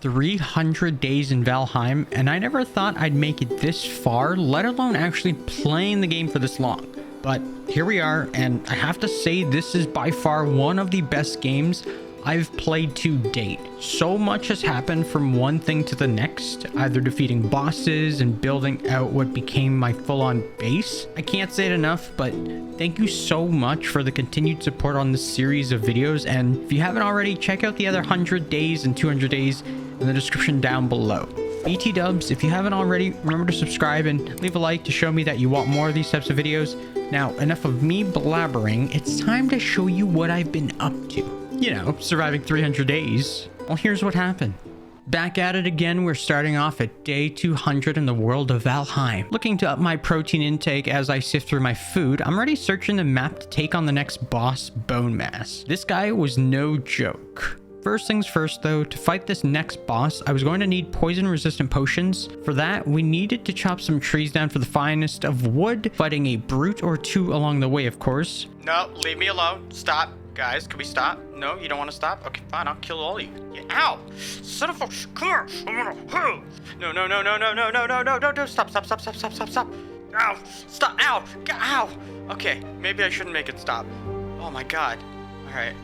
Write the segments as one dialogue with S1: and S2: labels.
S1: 300 days in Valheim, and I never thought I'd make it this far, let alone actually playing the game for this long. But here we are, and I have to say this is by far one of the best games I've played to date. So much has happened from one thing to the next, either defeating bosses and building out what became my full-on base. I can't say it enough, but thank you so much for the continued support on this series of videos, and if you haven't already, check out the other 100 days and 200 days in the description down below. BT dubs, if you haven't already, remember to subscribe and leave a like to show me that you want more of these types of videos. Now, enough of me blabbering, it's time to show you what I've been up to. You know, surviving 300 days. Well, here's what happened. Back at it again, we're starting off at day 200 in the world of Valheim. Looking to up my protein intake as I sift through my food, I'm already searching the map to take on the next boss, Bone Mass. This guy was no joke. First things first though, to fight this next boss, I was going to need poison resistant potions. For that, we needed to chop some trees down for the finest of wood, fighting a brute or two along the way, of course. No, leave me alone. Stop. Guys, can we stop? No, you don't want to stop? Okay, fine, I'll kill all of you. Yeah, ow! Son of a... Come here! I'm gonna... No, no, no, no, no, no, no, no, no, no, no, stop, stop, stop, stop, stop, stop, stop. Ow! Stop, ow! Ow! Okay, maybe I shouldn't make it stop. Oh my god. Alright.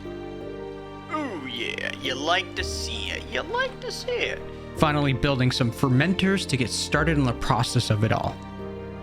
S1: Ooh, yeah, you like to see it. You like to see it. Finally building some fermenters to get started on the process of it all.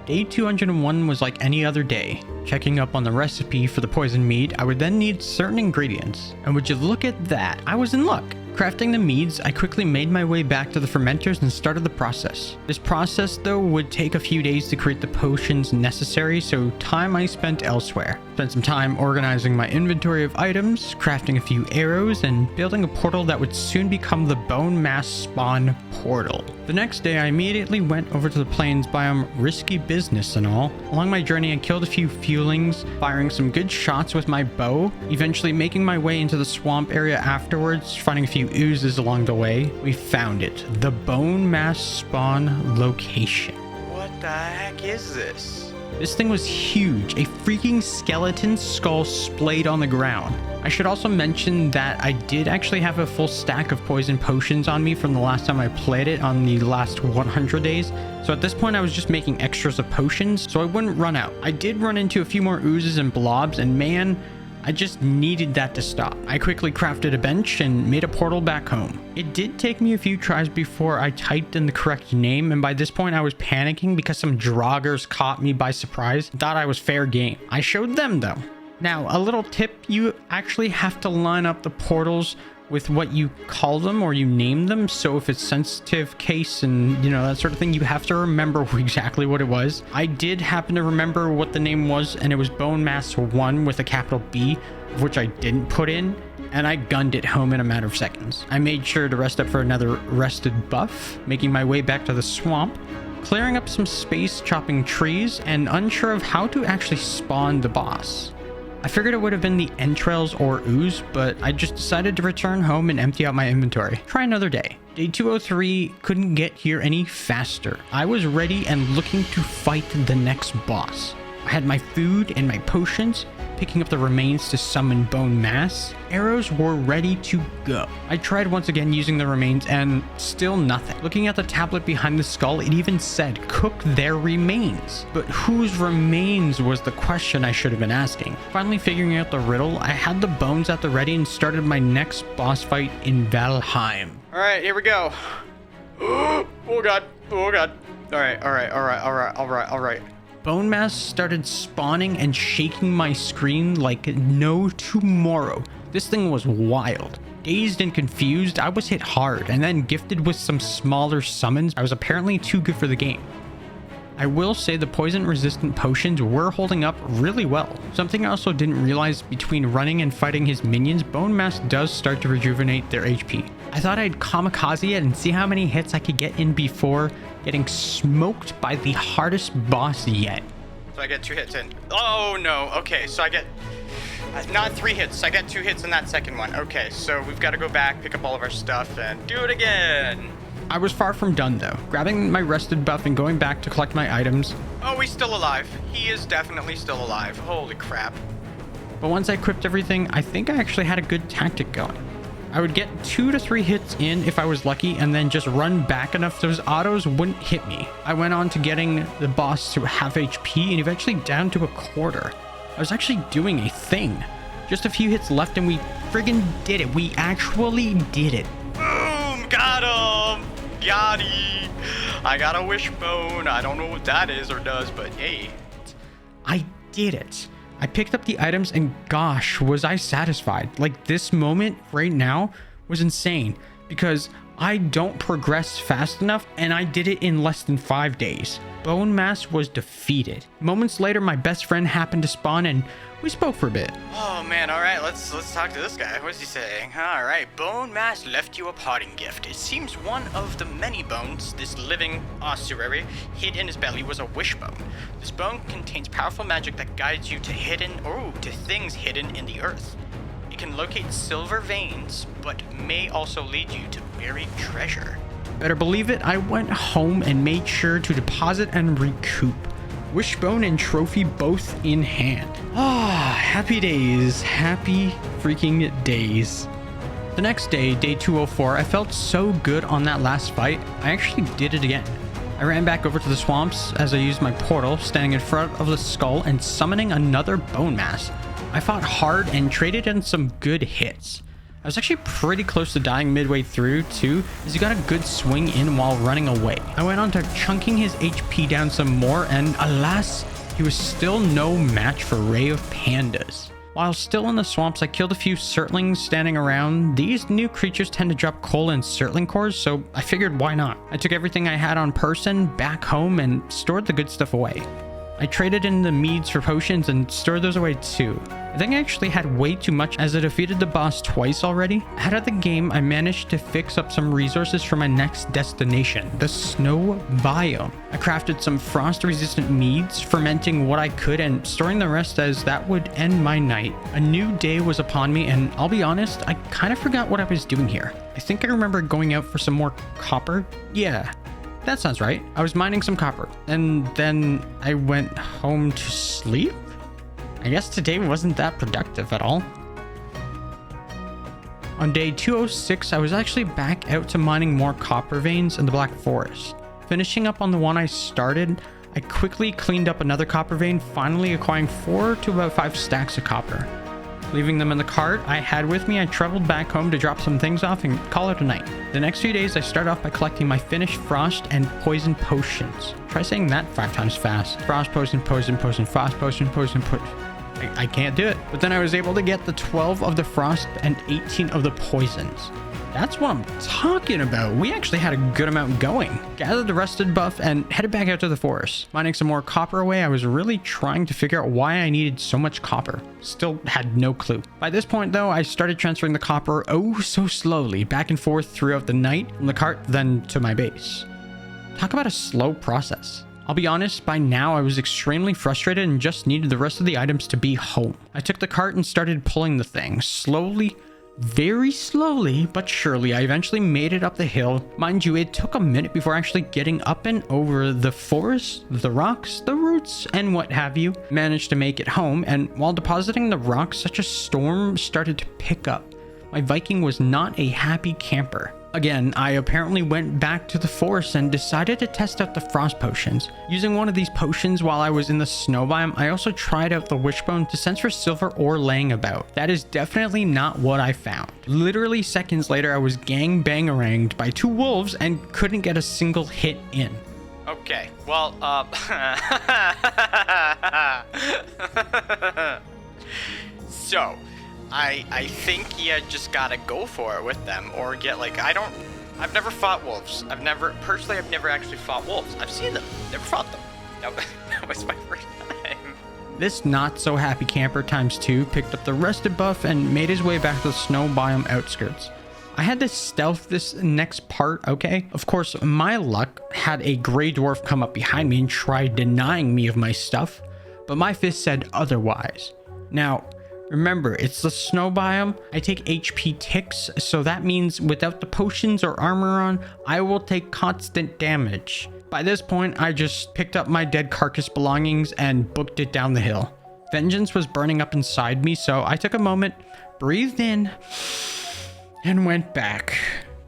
S1: Day 201 was like any other day. Checking up on the recipe for the poison mead, I would then need certain ingredients. And would you look at that, I was in luck. Crafting the meads, I quickly made my way back to the fermenters and started the process. This process though would take a few days to create the potions necessary, so time I spent elsewhere. Spent some time organizing my inventory of items, crafting a few arrows, and building a portal that would soon become the Bone Mass spawn portal. The next day I immediately went over to the plains biome, risky business and all. Along my journey I killed a few feelings, firing some good shots with my bow, eventually making my way into the swamp area afterwards, finding a few oozes along the way. We found it, the Bone Mass spawn location. What the heck is this? This thing was huge, a freaking skeleton skull splayed on the ground. I should also mention that I did actually have a full stack of poison potions on me from the last time I played it on the last 100 days. So at this point I was just making extras of potions so I wouldn't run out. I did run into a few more oozes and blobs, and man, I just needed that to stop. I quickly crafted a bench and made a portal back home. It did take me a few tries before I typed in the correct name, and by this point I was panicking because some droggers caught me by surprise and thought I was fair game. I showed them though. Now, a little tip, you actually have to line up the portals with what you call them or you name them. So if it's sensitive case and you know that sort of thing, you have to remember exactly what it was. I did happen to remember what the name was, and it was Bone Mass 1 with a capital B, which I didn't put in, and I gunned it home in a matter of seconds. I made sure to rest up for another rested buff, making my way back to the swamp, clearing up some space chopping trees, and unsure of how to actually spawn the boss. I figured it would have been the entrails or ooze, but I just decided to return home and empty out my inventory. Try another day. Day 203 couldn't get here any faster. I was ready and looking to fight the next boss. I had my food and my potions, picking up the remains to summon Bone Mass. Arrows were ready to go. I tried once again using the remains and still nothing. Looking at the tablet behind the skull, it even said, cook their remains. But whose remains was the question I should have been asking. Finally figuring out the riddle, I had the bones at the ready and started my next boss fight in Valheim. All right, here we go. Oh God, oh God. All right. Bone Mass started spawning and shaking my screen like no tomorrow. This thing was wild. Dazed and confused, I was hit hard and then gifted with some smaller summons. I was apparently too good for the game. I will say the poison resistant potions were holding up really well. Something I also didn't realize, between running and fighting his minions, Bone Mass does start to rejuvenate their HP. I thought I'd kamikaze it and see how many hits I could get in before getting smoked by the hardest boss yet. So I get 2 hits in. Oh no, okay, so I get not 3 hits, I get 2 hits in that second one. Okay, so we've got to go back, pick up all of our stuff, and do it again. I was far from done though, grabbing my rested buff and going back to collect my items. Oh, he's still alive. He is definitely still alive. Holy crap. But once I equipped everything, I think I actually had a good tactic going. I would get 2 to 3 hits in if I was lucky, and then just run back enough so those autos wouldn't hit me. I went on to getting the boss to half HP and eventually down to a quarter. I was actually doing a thing. Just a few hits left and we friggin' did it. We actually did it. Boom! Got him! Yachty! I got a wishbone. I don't know what that is or does, but hey. I did it. I picked up the items and gosh, was I satisfied. Like, this moment right now was insane because I don't progress fast enough and I did it in less than 5 days. Bone Mass was defeated. Moments later, my best friend happened to spawn and we spoke for a bit. Oh man, all right, let's talk to this guy. What's he saying? All right, Bone Mass left you a parting gift. It seems one of the many bones this living ossuary hid in his belly was a wishbone. This bone contains powerful magic that guides you to things hidden in the earth. It can locate silver veins, but may also lead you to buried treasure. Better believe it, I went home and made sure to deposit and recoup. Wishbone and trophy both in hand. Happy days. Happy freaking days. The next day, day 204, I felt so good on that last fight, I actually did it again. I ran back over to the swamps as I used my portal, standing in front of the skull and summoning another bone mass. I fought hard and traded in some good hits. I was actually pretty close to dying midway through too, as he got a good swing in while running away. I went on to chunking his HP down some more, and alas, he was still no match for Rayofpandas. While still in the swamps, I killed a few Surtlings standing around. These new creatures tend to drop coal and Surtling cores, so I figured why not. I took everything I had on person back home and stored the good stuff away. I traded in the meads for potions and stored those away too. I think I actually had way too much as I defeated the boss twice already. Out of the game, I managed to fix up some resources for my next destination, the snow biome. I crafted some frost-resistant meads, fermenting what I could and storing the rest as that would end my night. A new day was upon me, and I'll be honest, I kind of forgot what I was doing here. I think I remember going out for some more copper. Yeah. That sounds right. I was mining some copper, and then I went home to sleep? I guess today wasn't that productive at all. On day 206, I was actually back out to mining more copper veins in the Black Forest. Finishing up on the one I started, I quickly cleaned up another copper vein, finally acquiring 4 to about 5 stacks of copper. Leaving them in the cart I had with me, I traveled back home to drop some things off and call it a night. The next few days, I started off by collecting my finished frost and poison potions. Try saying that 5 times fast. Frost potion, poison potion, frost potion, poison potion. I can't do it. But then I was able to get the 12 of the frost and 18 of the poisons. That's what I'm talking about. We actually had a good amount going. Gathered the rested buff and headed back out to the forest. Mining some more copper away, I was really trying to figure out why I needed so much copper. Still had no clue. By this point though, I started transferring the copper oh so slowly back and forth throughout the night from the cart then to my base. Talk about a slow process. I'll be honest, by now I was extremely frustrated and just needed the rest of the items to be home. I took the cart and started pulling the thing slowly. Very slowly, but surely, I eventually made it up the hill. Mind you, it took a minute before actually getting up and over the forest, the rocks, the roots, and what have you. Managed to make it home, and while depositing the rocks, such a storm started to pick up. My Viking was not a happy camper. Again, I apparently went back to the forest and decided to test out the frost potions. Using one of these potions while I was in the snow biome, I also tried out the wishbone to sense for silver ore laying about. That is definitely not what I found. Literally seconds later, I was gang-bang-oranged by 2 wolves and couldn't get a single hit in. Okay, well, so... I think you just gotta go for it with them or get like, I've never fought wolves. I've never actually fought wolves. I've seen them, never fought them. That was my first time. This not so happy camper times 2 picked up the rested buff and made his way back to the snow biome outskirts. I had to stealth this next part, okay? Of course, my luck had a gray dwarf come up behind me and try denying me of my stuff, but my fist said otherwise. Now, remember, it's the snow biome. I take HP ticks, so that means without the potions or armor on, I will take constant damage. By this point, I just picked up my dead carcass belongings and booked it down the hill. Vengeance was burning up inside me, so I took a moment, breathed in, and went back.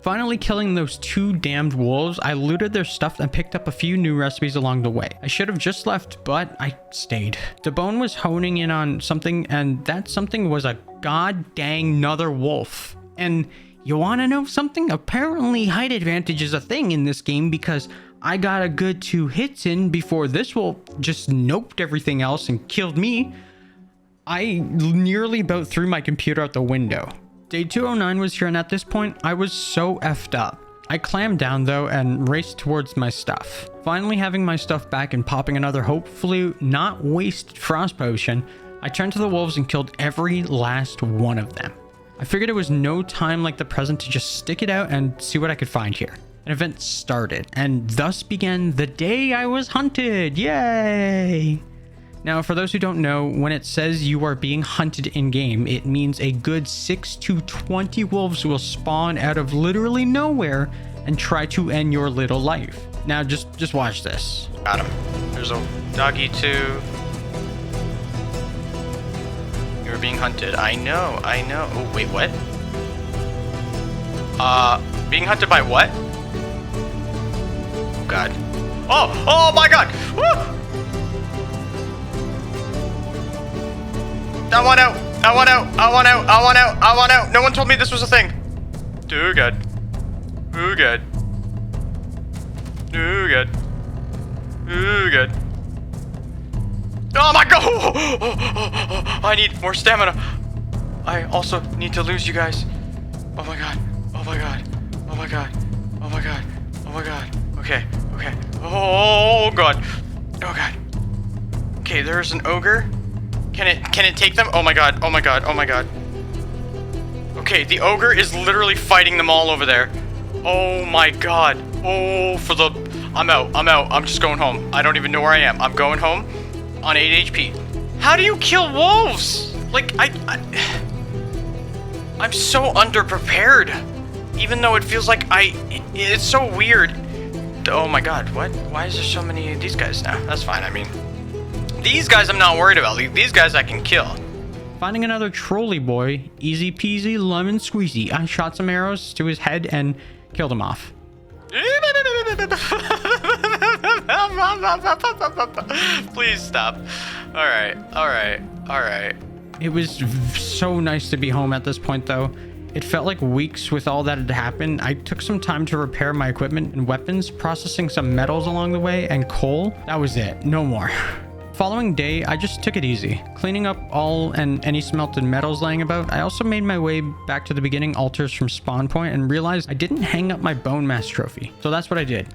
S1: Finally killing those 2 damned wolves, I looted their stuff and picked up a few new recipes along the way. I should have just left, but I stayed. Dabone was honing in on something, and that something was a god dang another wolf. And you want to know something? Apparently height advantage is a thing in this game, because I got a good 2 hits in before this wolf just noped everything else and killed me. I nearly about threw my computer out the window. Day 209 was here, and at this point, I was so effed up. I clammed down though and raced towards my stuff. Finally having my stuff back and popping another hopefully not wasted frost potion, I turned to the wolves and killed every last one of them. I figured it was no time like the present to just stick it out and see what I could find here. An event started, and thus began the day I was hunted. Yay! Now, for those who don't know, when it says you are being hunted in-game, it means a good 6 to 20 wolves will spawn out of literally nowhere and try to end your little life. Now, just watch this.
S2: Got him. There's a doggy too. You're being hunted. I know. Oh, wait, what? Being hunted by what? Oh, God. Oh my God! Woo! I want out! No one told me this was a thing! Oh God. Oh my God! I need more stamina. I also need to lose you guys. Oh my God. Okay. Oh God. Okay, there's an ogre. Can it take them? Oh my god. Okay, the ogre is literally fighting them all over there. Oh my god. I'm out. I'm just going home. I don't even know where I am. I'm going home on 8 HP. How do you kill wolves? Like, I'm so underprepared. Even though it feels like it's so weird. Oh my god, what? Why is there so many of these guys now? That's fine, I mean. These guys I'm not worried about. These guys I can kill.
S1: Finding another trolley boy, easy peasy lemon squeezy. I shot some arrows to his head and killed him off.
S2: Please stop. Alright.
S1: It was so nice to be home at this point though. It felt like weeks with all that had happened. I took some time to repair my equipment and weapons, processing some metals along the way, and coal. That was it. No more. Following day, I just took it easy, cleaning up all and any smelted metals laying about. I also made my way back to the beginning altars from spawn point and realized I didn't hang up my bone mass trophy. So that's what I did.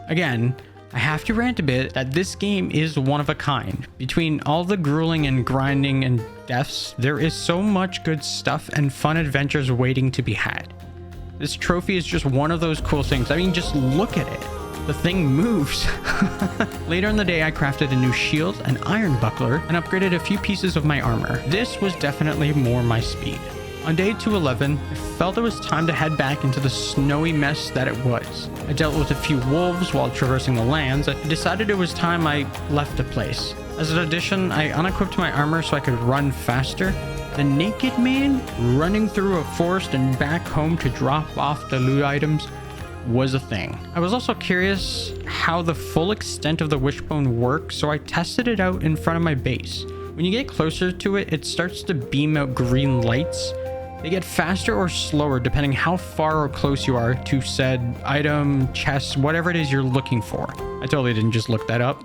S1: Again, I have to rant a bit that this game is one of a kind. Between all the grueling and grinding and deaths, there is so much good stuff and fun adventures waiting to be had. This trophy is just one of those cool things. I mean, just look at it. The thing moves. Later in the day, I crafted a new shield, an iron buckler, and upgraded a few pieces of my armor. This was definitely more my speed. On day 211, I felt it was time to head back into the snowy mess that it was. I dealt with a few wolves while traversing the lands. I decided it was time I left the place. As an addition, I unequipped my armor so I could run faster. The naked man running through a forest and back home to drop off the loot items was a thing. I was also curious how the full extent of the wishbone works, so I tested it out in front of my base. When you get closer to it, it starts to beam out green lights. They get faster or slower depending how far or close you are to said item, chest, whatever it is you're looking for. I totally didn't just look that up.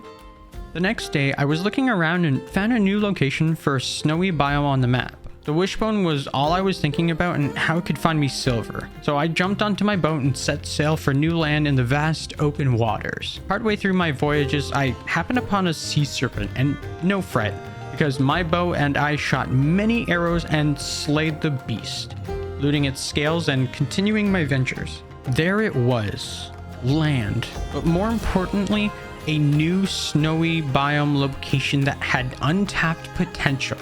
S1: The next day, I was looking around and found a new location for a snowy biome on the map. The wishbone was all I was thinking about and how it could find me silver. So I jumped onto my boat and set sail for new land in the vast open waters. Partway through my voyages, I happened upon a sea serpent, and no fret, because my bow and I shot many arrows and slayed the beast, looting its scales and continuing my ventures. There it was, land, but more importantly, a new snowy biome location that had untapped potential.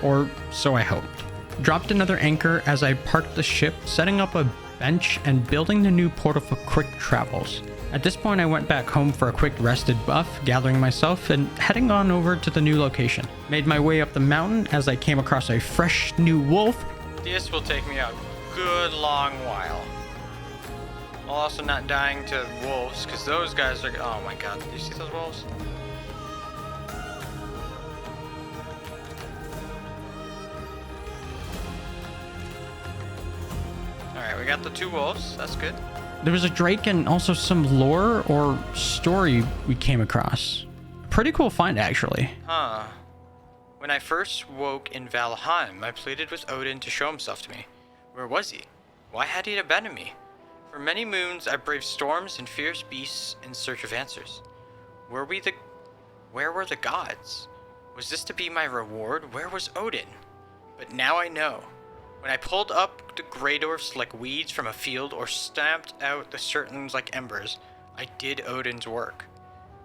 S1: Or so I hoped. Dropped another anchor as I parked the ship, setting up a bench and building the new portal for quick travels. At this point, I went back home for a quick rested buff, gathering myself and heading on over to the new location. Made my way up the mountain as I came across a fresh new wolf.
S2: This will take me out. good long while. While also not dying to wolves, because those guys are... Oh my god, do you see those wolves? Alright, we got the 2 wolves. That's good.
S1: There was a drake and also some lore or story we came across. Pretty cool find, actually.
S2: Huh. When I first woke in Valheim, I pleaded with Odin to show himself to me. Where was he? Why had he abandoned me? For many moons, I braved storms and fierce beasts in search of answers. Where were the gods? Was this to be my reward? Where was Odin? But now I know. When I pulled up the grey dwarfs like weeds from a field or stamped out the certains like embers, I did Odin's work.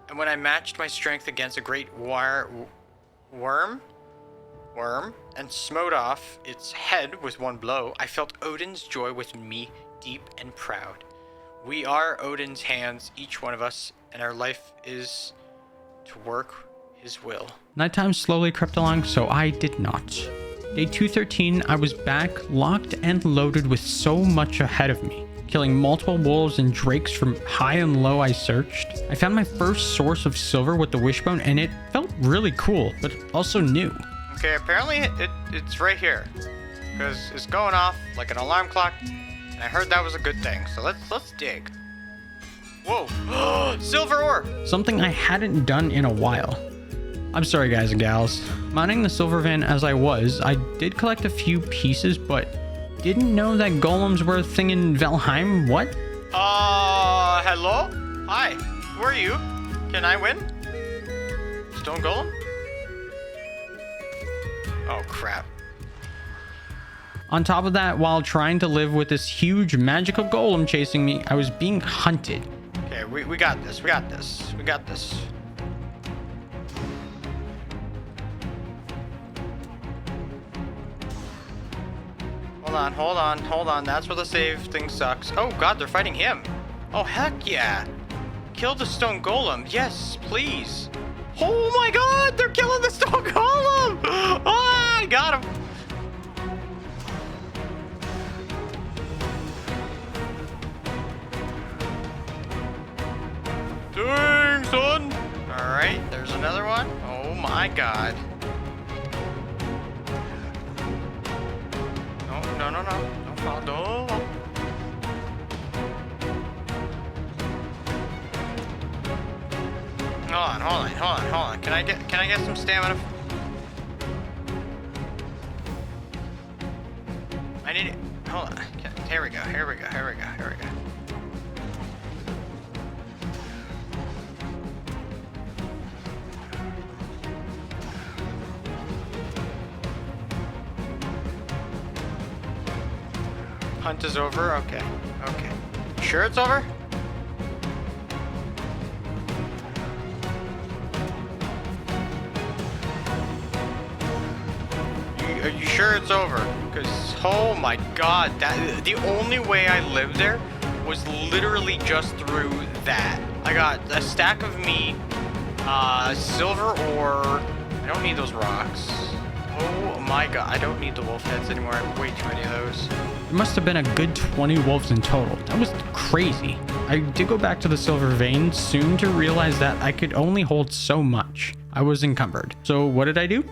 S2: And when I matched my strength against a great worm, and smote off its head with one blow, I felt Odin's joy within me, deep and proud. We are Odin's hands, each one of us, and our life is to work his will.
S1: Nighttime slowly crept along, so I did not. Day 213, I was back, locked and loaded with so much ahead of me. Killing multiple wolves and drakes from high and low I searched. I found my first source of silver with the wishbone, and it felt really cool, but also new.
S2: Okay, apparently it's right here, because it's going off like an alarm clock, and I heard that was a good thing. So let's dig. Whoa, silver ore!
S1: Something I hadn't done in a while. I'm sorry, guys and gals. Mining the silver vein as I was, I did collect a few pieces, but didn't know that golems were a thing in Valheim. What?
S2: Hello? Hi, who are you? Can I win? Stone golem? Oh, crap.
S1: On top of that, while trying to live with this huge magical golem chasing me, I was being hunted.
S2: Okay, we got this, we got this, we got this. Hold on. That's where the save thing sucks. Oh god, they're fighting him. Oh heck yeah. Kill the stone golem. Yes, please. Oh my god, they're killing the stone golem. Ah, I got him. Dang, son. All right, there's another one. Oh my god. No. Don't fall. No. Hold on. Can I get some stamina? I need it. Hold on. Here we go. Hunt is over? Okay. Sure it's over? Are you sure it's over? Because, oh my god, the only way I lived there was literally just through that. I got a stack of meat, silver ore. I don't need those rocks. Oh my god, I don't need the wolf heads anymore. I have way too many of those.
S1: There must have been a good 20 wolves in total. That was crazy. I did go back to the silver vein soon to realize that I could only hold so much. I was encumbered. So what did I do?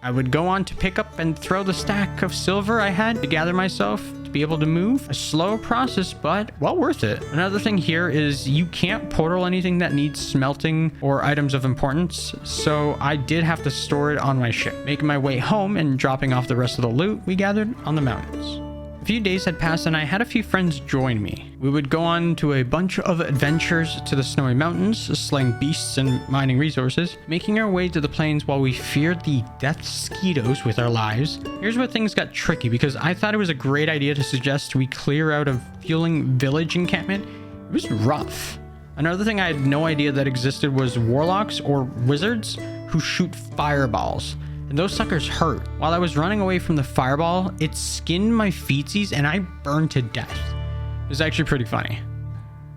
S1: I would go on to pick up and throw the stack of silver I had to gather myself to be able to move. A slow process, but well worth it. Another thing here is you can't portal anything that needs smelting or items of importance, so I did have to store it on my ship. Making my way home and dropping off the rest of the loot we gathered on the mountains. A few days had passed and I had a few friends join me. We would go on to a bunch of adventures to the snowy mountains, slaying beasts and mining resources, making our way to the plains while we feared the death mosquitoes with our lives. Here's where things got tricky because I thought it was a great idea to suggest we clear out a fueling village encampment. It was rough. Another thing I had no idea that existed was warlocks or wizards who shoot fireballs. And those suckers hurt. While I was running away from the fireball, it skinned my feetsies and I burned to death. It was actually pretty funny.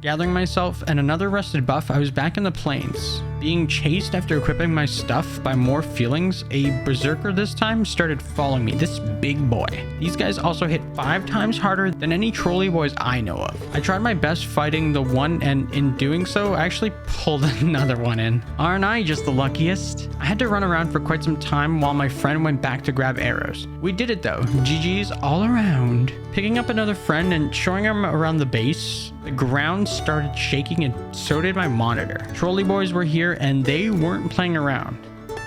S1: Gathering myself and another rested buff, I was back in the plains. Being chased after equipping my stuff by more feelings, a berserker this time started following me, this big boy. These guys also hit 5 times harder than any trolley boys I know of. I tried my best fighting the one, and in doing so, I actually pulled another one in. Aren't I just the luckiest? I had to run around for quite some time while my friend went back to grab arrows. We did it though, GG's all around. Picking up another friend and showing him around the base, the ground started shaking and so did my monitor. Trolley boys were here and they weren't playing around.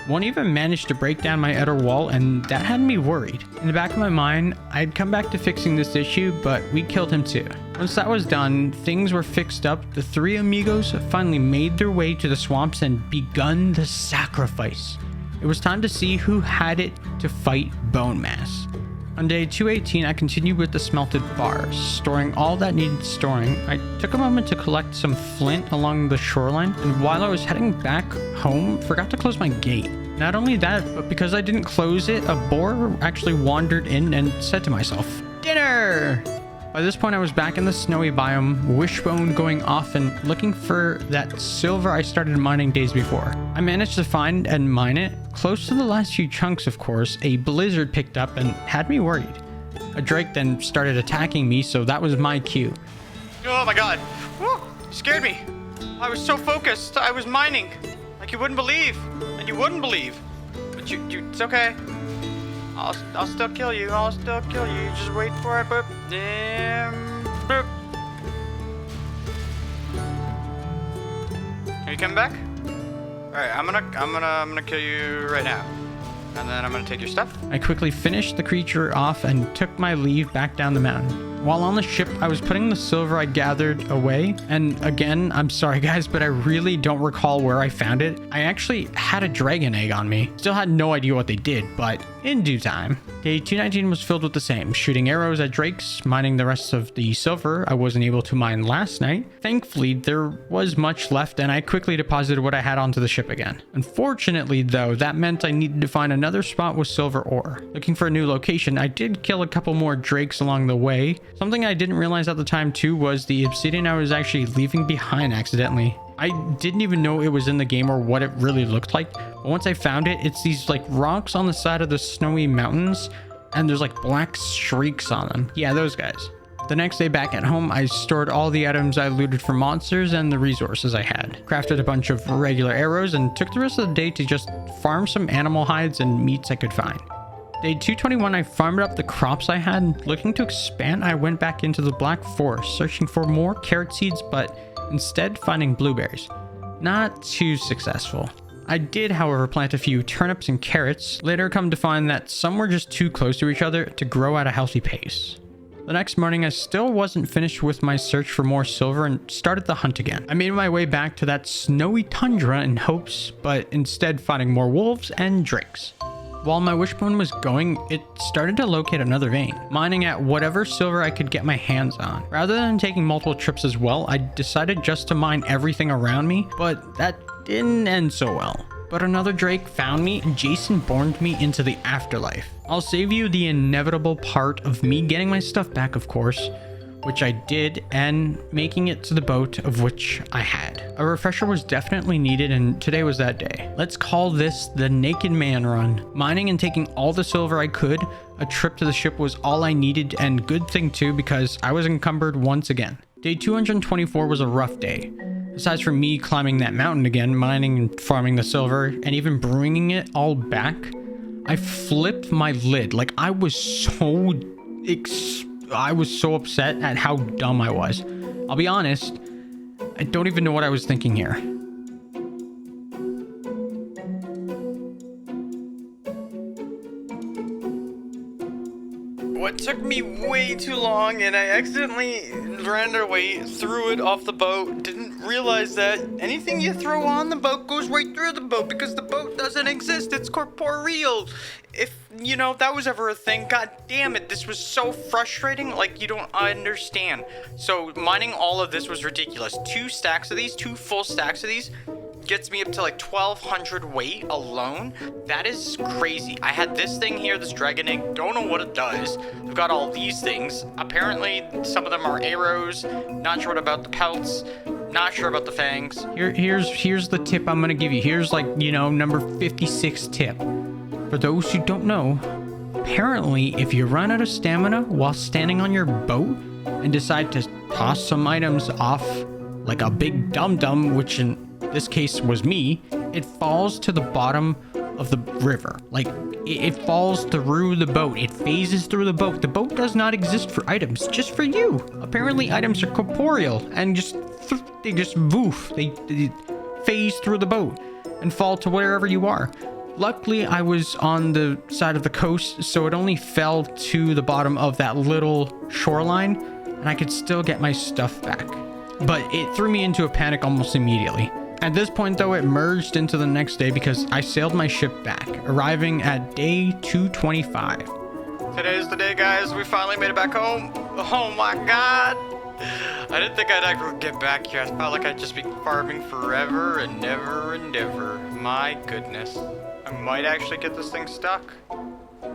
S1: One even managed to break down my outer wall, and that had me worried. In the back of my mind, I'd come back to fixing this issue, but we killed him too. Once that was done, things were fixed up. The 3 amigos finally made their way to the swamps and begun the sacrifice. It was time to see who had it to fight Bone Mass. On day 218, I continued with the smelted bars, storing all that needed storing. I took a moment to collect some flint along the shoreline, and while I was heading back home, forgot to close my gate. Not only that, but because I didn't close it, a boar actually wandered in and said to myself, "Dinner!" By this point, I was back in the snowy biome, wishbone going off and looking for that silver I started mining days before. I managed to find and mine it. Close to the last few chunks, of course, a blizzard picked up and had me worried. A drake then started attacking me, so that was my cue.
S2: Oh my god. Woo! Scared me. I was so focused. I was mining. Like you wouldn't believe. And you wouldn't believe. But it's okay. I'll still kill you. I'll still kill you. Just wait for it. Boop. Boop. Are you coming back? All right. I'm gonna kill you right now, and then I'm gonna take your stuff.
S1: I quickly finished the creature off and took my leave back down the mountain. While on the ship, I was putting the silver I gathered away. And again, I'm sorry guys, but I really don't recall where I found it. I actually had a dragon egg on me. Still had no idea what they did, but in due time. Day 219 was filled with the same, shooting arrows at drakes, mining the rest of the silver I wasn't able to mine last night. Thankfully, there was much left and I quickly deposited what I had onto the ship again. Unfortunately though, that meant I needed to find another spot with silver ore. Looking for a new location, I did kill a couple more drakes along the way. Something I didn't realize at the time too was the obsidian I was actually leaving behind accidentally. I didn't even know it was in the game or what it really looked like, but once I found it, it's these like rocks on the side of the snowy mountains and there's like black streaks on them. Yeah, those guys. The next day back at home, I stored all the items I looted from monsters and the resources I had. Crafted a bunch of regular arrows and took the rest of the day to just farm some animal hides and meats I could find. Day 221, I farmed up the crops I had. Looking to expand, I went back into the Black Forest, searching for more carrot seeds, but instead finding blueberries. Not too successful. I did, however, plant a few turnips and carrots, later come to find that some were just too close to each other to grow at a healthy pace. The next morning, I still wasn't finished with my search for more silver and started the hunt again. I made my way back to that snowy tundra in hopes, but instead finding more wolves and drakes. While my wishbone was going, it started to locate another vein, mining at whatever silver I could get my hands on. Rather than taking multiple trips as well, I decided just to mine everything around me, but that didn't end so well. But another drake found me and Jason borned me into the afterlife. I'll save you the inevitable part of me getting my stuff back, of course, which I did, and making it to the boat, of which I had. A refresher was definitely needed, and today was that day. Let's call this the Naked Man Run. Mining and taking all the silver I could, a trip to the ship was all I needed, and good thing too, because I was encumbered once again. Day 224 was a rough day. Aside from me climbing that mountain again, mining and farming the silver, and even bringing it all back, I flipped my lid. Like, I was so upset at how dumb I was. I'll be honest, I don't even know what I was thinking here.
S2: What took me way too long, and I accidentally ran away, threw it off the boat, didn't realize that anything you throw on the boat goes right through the boat because the boat doesn't exist, it's corporeal. If, that was ever a thing, god damn it, this was so frustrating, like, you don't understand. So, mining all of this was ridiculous. 2 full stacks of these, gets me up to like 1200 weight alone. That is crazy. I had this thing here, this dragon egg, don't know what it does. I've got all these things. Apparently, some of them are arrows, not sure what about the pelts. Not sure about the fangs.
S1: Here's the tip I'm gonna give you. Here's like, number 56 tip. For those who don't know, apparently if you run out of stamina while standing on your boat and decide to toss some items off like a big dum-dum, which in this case was me, it falls to the bottom of the river. Like it falls through the boat. It phases through the boat. The boat does not exist for items, just for you. Apparently items are corporeal and they just woof. They phase through the boat and fall to wherever you are. Luckily, I was on the side of the coast, so it only fell to the bottom of that little shoreline, and I could still get my stuff back. But it threw me into a panic almost immediately. At this point, though, it merged into the next day because I sailed my ship back, arriving at day 225.
S2: Today's the day, guys. We finally made it back home. Oh my god. I didn't think I'd ever get back here. I felt like I'd just be farming forever and never and ever. My goodness. I might actually get this thing stuck.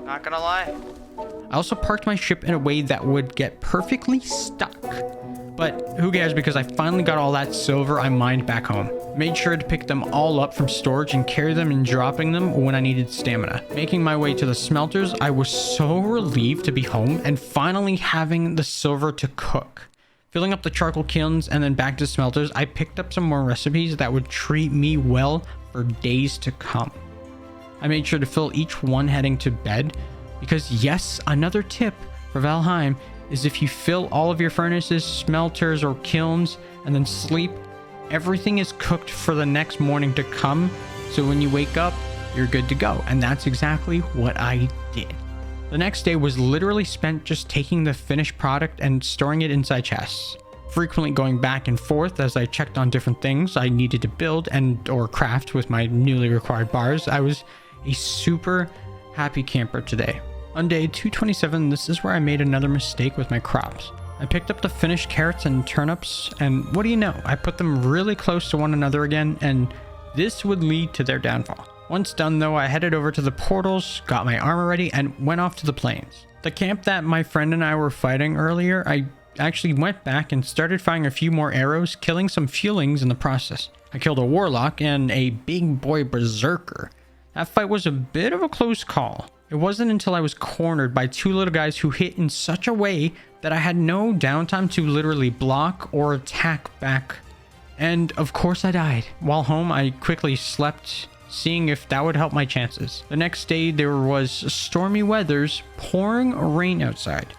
S2: Not gonna lie.
S1: I also parked my ship in a way that would get perfectly stuck. But who cares, because I finally got all that silver I mined back home. Made sure to pick them all up from storage and carry them and dropping them when I needed stamina. Making my way to the smelters, I was so relieved to be home and finally having the silver to cook. Filling up the charcoal kilns and then back to smelters, I picked up some more recipes that would treat me well for days to come. I made sure to fill each one heading to bed because yes, another tip for Valheim is if you fill all of your furnaces, smelters, or kilns and then sleep, everything is cooked for the next morning to come. So when you wake up, you're good to go. And that's exactly what I did. The next day was literally spent just taking the finished product and storing it inside chests. Frequently going back and forth as I checked on different things I needed to build and or craft with my newly required bars. I was a super happy camper today. On day 227, this is where I made another mistake with my crops. I picked up the finished carrots and turnips, and what do you know? I put them really close to one another again, and this would lead to their downfall. Once done though, I headed over to the portals, got my armor ready, and went off to the plains. The camp that my friend and I were fighting earlier, I actually went back and started firing a few more arrows, killing some feelings in the process. I killed a warlock and a big boy berserker. That fight was a bit of a close call. It wasn't until I was cornered by two little guys who hit in such a way that I had no downtime to literally block or attack back. And of course I died. While home, I quickly slept, seeing if that would help my chances. The next day, there was stormy weathers, pouring rain outside.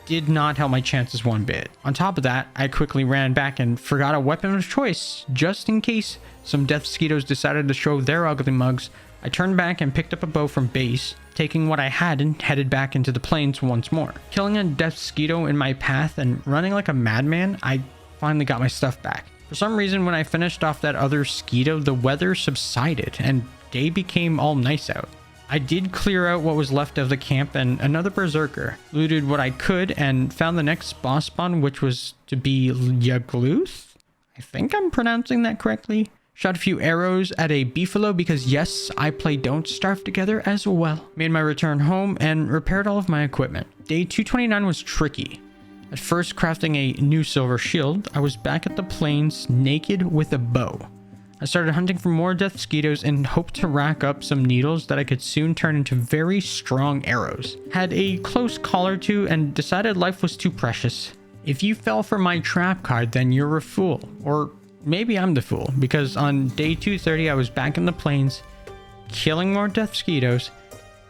S1: Did not help my chances one bit. On top of that, I quickly ran back and forgot a weapon of choice, just in case some death mosquitoes decided to show their ugly mugs. I turned back and picked up a bow from base, taking what I had and headed back into the plains once more. Killing a death mosquito in my path and running like a madman, I finally got my stuff back. For some reason, when I finished off that other mosquito, the weather subsided and day became all nice out. I did clear out what was left of the camp and another berserker, looted what I could and found the next boss spawn, which was to be Yagluth. I think I'm pronouncing that correctly. Shot a few arrows at a beefalo because yes, I play Don't Starve together as well. Made my return home and repaired all of my equipment. Day 229 was tricky. At first crafting a new silver shield, I was back at the plains naked with a bow. I started hunting for more death mosquitoes and hoped to rack up some needles that I could soon turn into very strong arrows. Had a close call or two and decided life was too precious. If you fell for my trap card, then you're a fool. Or maybe I'm the fool, because on day 230 I was back in the plains, killing more death mosquitoes,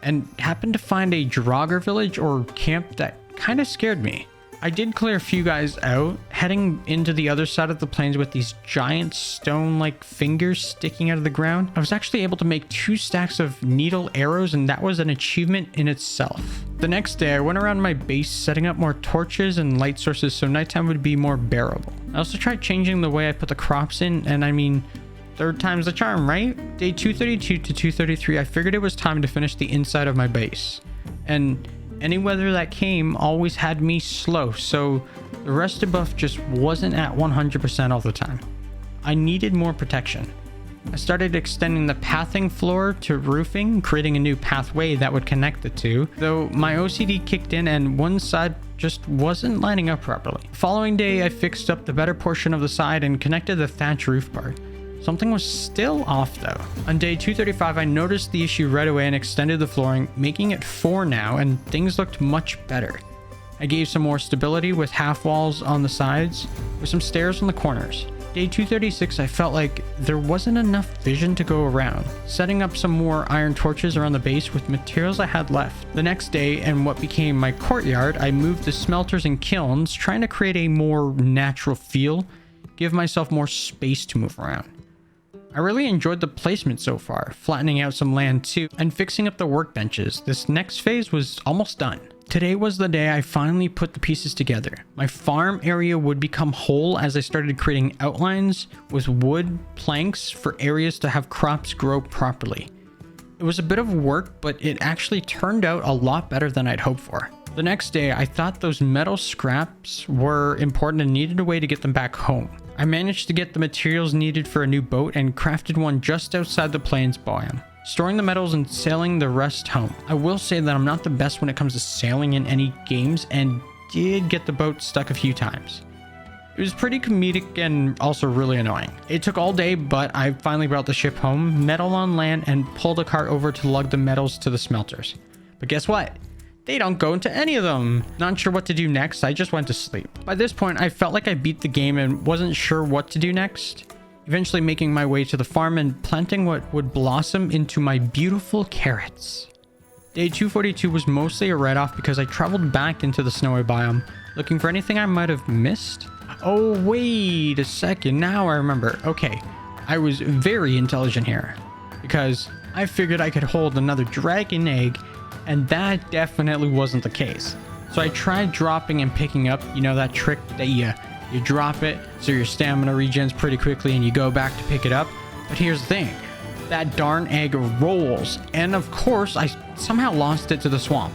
S1: and happened to find a Draugr village or camp that kind of scared me. I did clear a few guys out, heading into the other side of the plains with these giant stone-like fingers sticking out of the ground. I was actually able to make 2 stacks of needle arrows, and that was an achievement in itself. The next day, I went around my base setting up more torches and light sources so nighttime would be more bearable. I also tried changing the way I put the crops in, and I mean, third time's the charm, right? Day 232 to 233, I figured it was time to finish the inside of my base. And any weather that came always had me slow, so the rest buff just wasn't at 100% all the time. I needed more protection. I started extending the pathing floor to roofing, creating a new pathway that would connect the two, though my OCD kicked in and one side just wasn't lining up properly. The following day, I fixed up the better portion of the side and connected the thatch roof part. Something was still off though. On day 235, I noticed the issue right away and extended the flooring, making it 4 now, and things looked much better. I gave some more stability with half walls on the sides, with some stairs on the corners. Day 236, I felt like there wasn't enough vision to go around, setting up some more iron torches around the base with materials I had left. The next day, in what became my courtyard, I moved the smelters and kilns, trying to create a more natural feel, give myself more space to move around. I really enjoyed the placement so far, flattening out some land too, and fixing up the workbenches. This next phase was almost done. Today was the day I finally put the pieces together. My farm area would become whole as I started creating outlines with wood planks for areas to have crops grow properly. It was a bit of work, but it actually turned out a lot better than I'd hoped for. The next day, I thought those metal scraps were important and needed a way to get them back home. I managed to get the materials needed for a new boat and crafted one just outside the plains biome, storing the metals and sailing the rest home. I will say that I'm not the best when it comes to sailing in any games and did get the boat stuck a few times. It was pretty comedic and also really annoying. It took all day, but I finally brought the ship home, metal on land, and pulled a cart over to lug the metals to the smelters. But guess what? They don't go into any of them. Not sure what to do next, I just went to sleep. By this point, I felt like I beat the game and wasn't sure what to do next. Eventually making my way to the farm and planting what would blossom into my beautiful carrots. Day 242 was mostly a write-off because I traveled back into the snowy biome, looking for anything I might have missed. Oh, wait a second, now I remember. Okay, I was very intelligent here, because I figured I could hold another dragon egg, and that definitely wasn't the case. So I tried dropping and picking up, you know that trick that you drop it so your stamina regens pretty quickly and you go back to pick it up. But here's the thing, that darn egg rolls, and of course I somehow lost it to the swamp.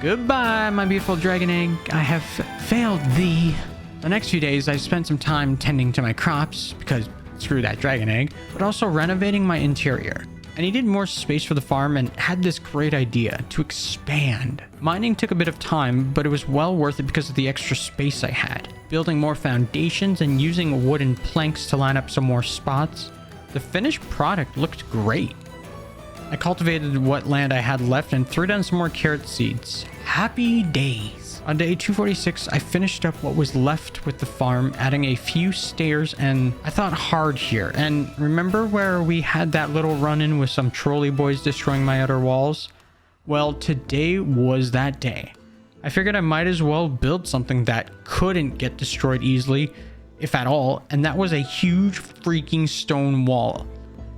S1: Goodbye, my beautiful dragon egg, I have failed thee. The next few days I spent some time tending to my crops, because screw that dragon egg, but also renovating my interior. I needed more space for the farm and had this great idea to expand. Mining took a bit of time, but it was well worth it because of the extra space I had. Building more foundations and using wooden planks to line up some more spots, the finished product looked great. I cultivated what land I had left and threw down some more carrot seeds. Happy days. On day 246, I finished up what was left with the farm, adding a few stairs, and I thought hard here. And remember where we had that little run-in with some trolley boys destroying my outer walls? Well, today was that day. I figured I might as well build something that couldn't get destroyed easily, if at all, and that was a huge freaking stone wall.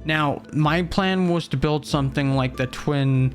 S1: Now, my plan was to build something like the twin...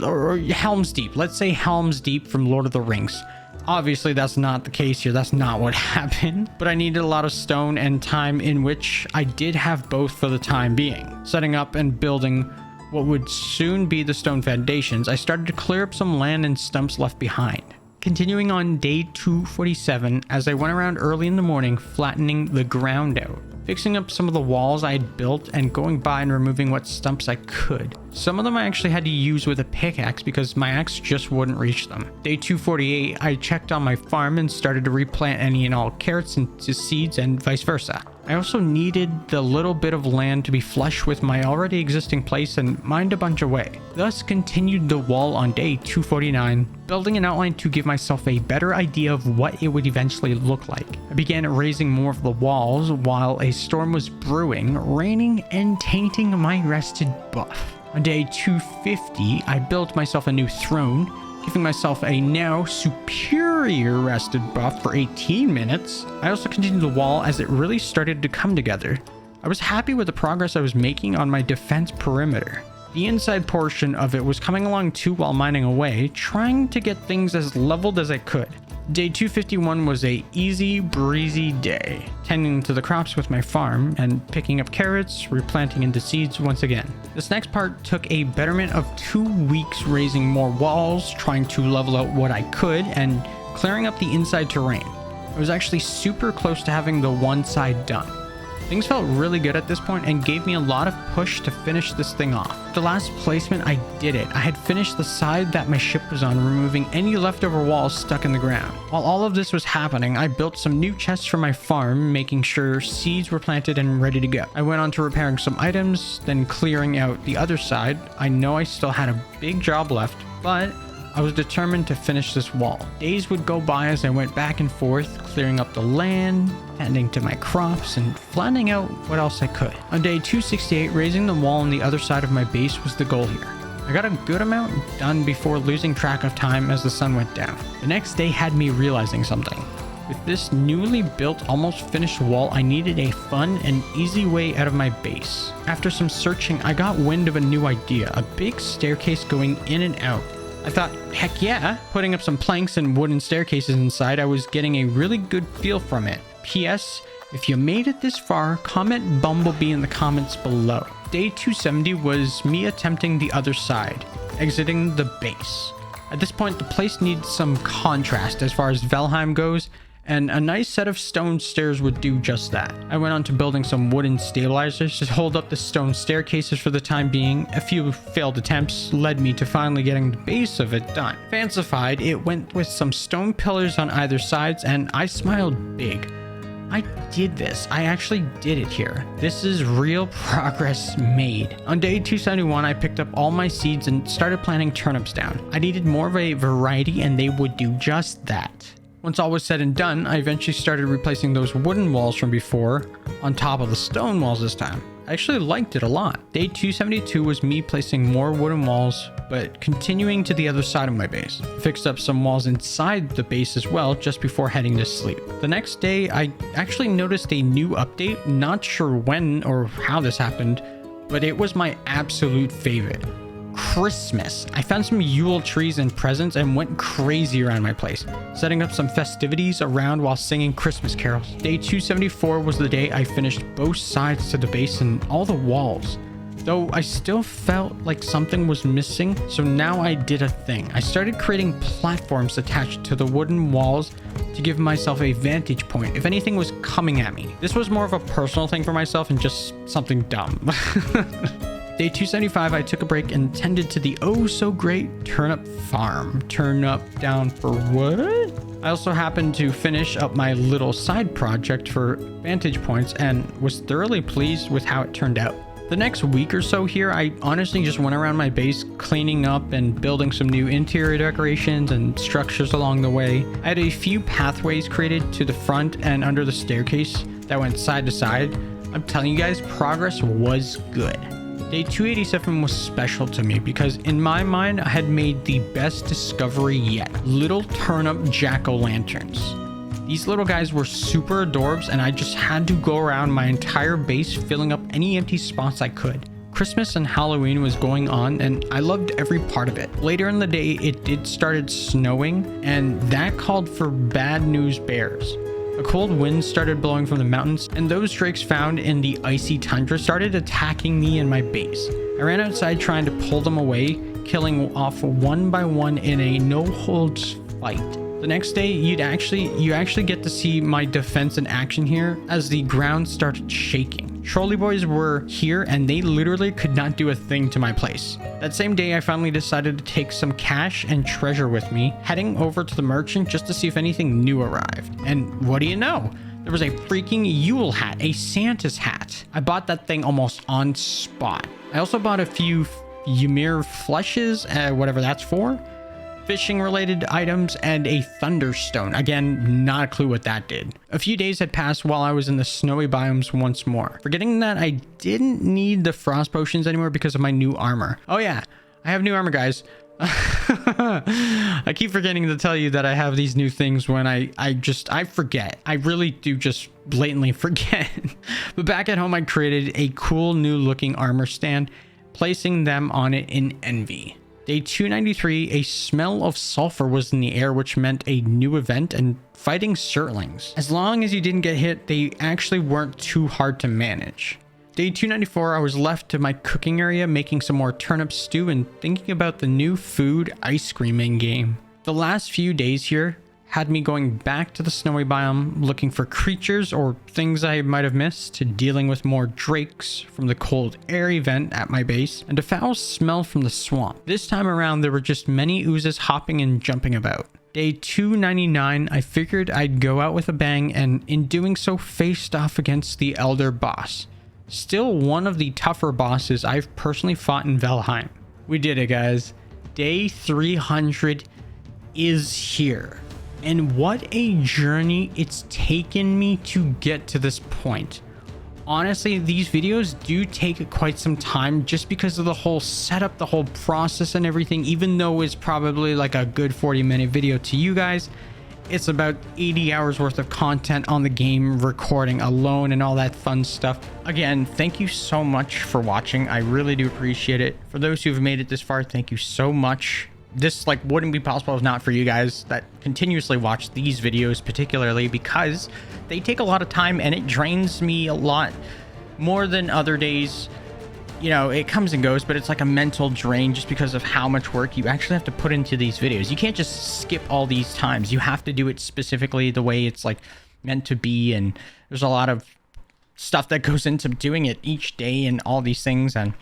S1: or Helm's Deep. Let's say Helm's Deep from Lord of the Rings. Obviously, that's not the case here. That's not what happened. But I needed a lot of stone and time, in which I did have both for the time being. Setting up and building what would soon be the stone foundations, I started to clear up some land and stumps left behind. Continuing on day 247, as I went around early in the morning, flattening the ground out, fixing up some of the walls I had built, and going by and removing what stumps I could. Some of them I actually had to use with a pickaxe because my axe just wouldn't reach them. Day 248, I checked on my farm and started to replant any and all carrots into seeds and vice versa. I also needed the little bit of land to be flush with my already existing place and mined a bunch away. Thus continued the wall on day 249, building an outline to give myself a better idea of what it would eventually look like. I began raising more of the walls while a storm was brewing, raining and tainting my rested buff. On day 250, I built myself a new throne, giving myself a now superior rested buff for 18 minutes. I also continued the wall as it really started to come together. I was happy with the progress I was making on my defense perimeter. The inside portion of it was coming along too while mining away, trying to get things as leveled as I could. Day 251 was a easy breezy day, tending to the crops with my farm and picking up carrots, replanting into seeds once again. This next part took a betterment of 2 weeks, raising more walls, trying to level out what I could, and clearing up the inside terrain. I was actually super close to having the one side done. Things felt really good at this point and gave me a lot of push to finish this thing off. The last placement, I did it. I had finished the side that my ship was on, removing any leftover walls stuck in the ground. While all of this was happening, I built some new chests for my farm, making sure seeds were planted and ready to go. I went on to repairing some items, then clearing out the other side. I know I still had a big job left, but I was determined to finish this wall. Days would go by as I went back and forth, clearing up the land, tending to my crops, and flattening out what else I could. On day 268, raising the wall on the other side of my base was the goal here. I got a good amount done before losing track of time as the sun went down. The next day had me realizing something. With this newly built, almost finished wall, I needed a fun and easy way out of my base. After some searching, I got wind of a new idea, a big staircase going in and out. I thought, heck yeah, putting up some planks and wooden staircases inside, I was getting a really good feel from it. P.S. If you made it this far, comment Bumblebee in the comments below. Day 270 was me attempting the other side, exiting the base. At this point, the place needs some contrast as far as Valheim goes, and a nice set of stone stairs would do just that. I went on to building some wooden stabilizers to hold up the stone staircases for the time being. A few failed attempts led me to finally getting the base of it done. Fancified, it went with some stone pillars on either sides, and I smiled big. I did this. I actually did it here. This is real progress made. On day 271, I picked up all my seeds and started planting turnips down. I needed more of a variety, and they would do just that. Once all was said and done, I eventually started replacing those wooden walls from before on top of the stone walls this time. I actually liked it a lot. Day 272 was me placing more wooden walls, but continuing to the other side of my base. Fixed up some walls inside the base as well just before heading to sleep. The next day, I actually noticed a new update. Not sure when or how this happened, but it was my absolute favorite. Christmas. I found some Yule trees and presents and went crazy around my place, setting up some festivities around while singing Christmas carols. Day 274 was the day I finished both sides to the base and all the walls, though I still felt like something was missing. So now I did a thing. I started creating platforms attached to the wooden walls to give myself a vantage point if anything was coming at me. This was more of a personal thing for myself and just something dumb. Day 275, I took a break and tended to the oh-so-great turnip farm. Turnip down for what? I also happened to finish up my little side project for vantage points and was thoroughly pleased with how it turned out. The next week or so here, I honestly just went around my base cleaning up and building some new interior decorations and structures along the way. I had a few pathways created to the front and under the staircase that went side to side. I'm telling you guys, progress was good. Day 287 was special to me because in my mind, I had made the best discovery yet. Little turnip jack-o'-lanterns. These little guys were super adorbs and I just had to go around my entire base filling up any empty spots I could. Christmas and Halloween was going on and I loved every part of it. Later in the day, it started snowing and that called for bad news bears. A cold wind started blowing from the mountains, and those drakes found in the icy tundra started attacking me and my base. I ran outside trying to pull them away, killing off one by one in a no-holds fight. The next day, you actually get to see my defense in action here as the ground started shaking. Trolley boys were here and they literally could not do a thing to my place. That same day, I finally decided to take some cash and treasure with me, heading over to the merchant just to see if anything new arrived. And what do you know? There was a freaking Yule hat, a Santa's hat. I bought that thing almost on spot. I also bought a few Ymir fleshes, whatever that's for, fishing related items, and a thunderstone. Again, not a clue what that did. A few days had passed while I was in the snowy biomes once more, forgetting that I didn't need the frost potions anymore because of my new armor. Oh yeah, I have new armor, guys. I keep forgetting to tell you that I have these new things when I forget. I really do just blatantly forget. But back at home, I created a cool new looking armor stand, placing them on it in envy. Day 293, a smell of sulfur was in the air, which meant a new event and fighting Surtlings. As long as you didn't get hit, they actually weren't too hard to manage. Day 294, I was left to my cooking area, making some more turnip stew and thinking about the new food ice cream in game. The last few days here had me going back to the snowy biome, looking for creatures or things I might have missed, to dealing with more drakes from the cold air event at my base, and a foul smell from the swamp. This time around, there were just many oozes hopping and jumping about. Day 299, I figured I'd go out with a bang, and in doing so, faced off against the Elder Boss. Still one of the tougher bosses I've personally fought in Valheim. We did it, guys. Day 300 is here. And what a journey it's taken me to get to this point. Honestly, these videos do take quite some time just because of the whole setup, the whole process and everything. Even though it's probably like a good 40-minute video to you guys, it's about 80 hours worth of content on the game, recording alone and all that fun stuff. Again, thank you so much for watching. I really do appreciate it. For those who've made it this far, thank you so much. This like wouldn't be possible if not for you guys that continuously watch these videos, particularly because they take a lot of time and it drains me a lot more than other days. You know, it comes and goes, but it's like a mental drain just because of how much work you actually have to put into these videos. You can't just skip all these times. You have to do it specifically the way it's like meant to be, and there's a lot of stuff that goes into doing it each day and all these things. And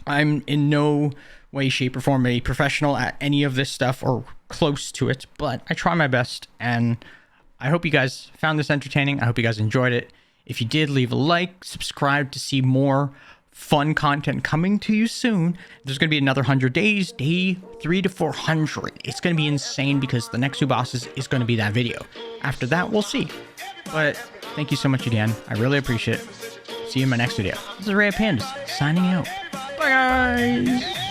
S1: I'm in no way, shape, or form a professional at any of this stuff or close to it, but I try my best, and I hope you guys found this entertaining. I hope you guys enjoyed it. If you did, leave a like, subscribe to see more fun content coming to you soon. There's going to be another 100 days, day 3 to 400. It's going to be insane because the next two bosses is going to be that video. After that, we'll see. But thank you so much again. I really appreciate it. See you in my next video. This is Rayofpandas signing out. Bye, guys.